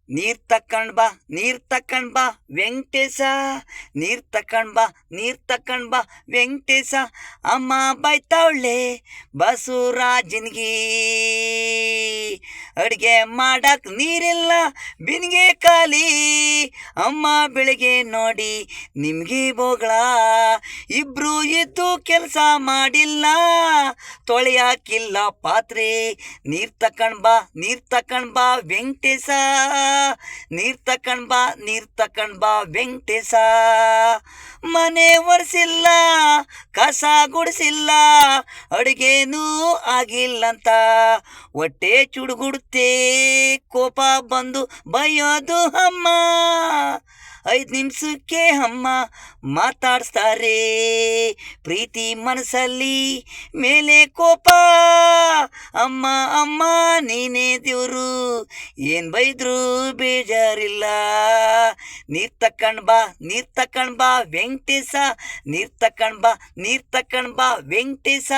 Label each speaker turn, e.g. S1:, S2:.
S1: ನೀರ್ ತಕೊಂಡ್ ಬಾ ನೀರ್ ತಕೊಂಡ್ ಬಾ ವೆಂಕಟೇಶ, ನೀರ್ ತಕೊಂಡ್ ಬಾ ನೀರ್ ತಕೊಂಡ್ ಬಾ ವೆಂಕಟೇಶ. ಅಮ್ಮ ಬೈತಾವಳೆ ಬಸವರಾಜನ್ಗಿ, ಅಡ್ಗೆ ಮಾಡಕ್ ನೀರಿಲ್ಲ ಬಿನ್ಗೆ ಖಾಲಿ. ಅಮ್ಮ ಬೆಳಿಗ್ಗೆ ನೋಡಿ ನಿಮ್ಗೆ ಬೋಗಳ, ಇಬ್ರು ಇದ್ದು ಕೆಲಸ ಮಾಡಿಲ್ಲ, ತೊಳೆಯಾಕಿಲ್ಲ ಪಾತ್ರೆ. ನೀರ್ ತಕೊಂಡ್ ಬಾ ನೀರ್ ತಕೊಂಡ್ ಬಾ ವೆಂಕಟೇಶ, ನೀರ್ ತಕೊಂಡ್ ಬಾ ನೀರ್ ತಕೊಂಡ್ ಬಾ ವೆಂಕಟೇಶ. ಮನೆ ಒರೆಸಿಲ್ಲ ಕಸ ಗುಡಿಸಿಲ್ಲ, ಅಡುಗೆನೂ ಆಗಿಲ್ಲಂತ ಹೊಟ್ಟೆ ಚುಡುಗುಡುತ್ತೆ, ಕೋಪ ಬಂದು ಬೈಯೋದು ಅಮ್ಮ. 5 ನಿಮಿಷಕ್ಕೆ ಅಮ್ಮ ಮಾತಾಡಿಸ್ತಾರೆ, ಪ್ರೀತಿ ಮನಸ್ಸಲ್ಲಿ ಮೇಲೆ ಕೋಪ. ಅಮ್ಮ ಅಮ್ಮ ನೀನೇ ದೇವ್ರು, ಏನು ಬೈದ್ರು ಬೇಜಾರಿಲ್ಲ. ನೀರ್ ತಕೊಂಡ್ ಬಾ ನೀರ್ ತಕೊಂಡ್ ಬಾ ವೆಂಕಟೇಶ, ನೀರ್ ತಕೊಂಡ್ ಬಾ ನೀರ್ ತಕೊಂಡ್ ಬಾ ವೆಂಕಟೇಶ.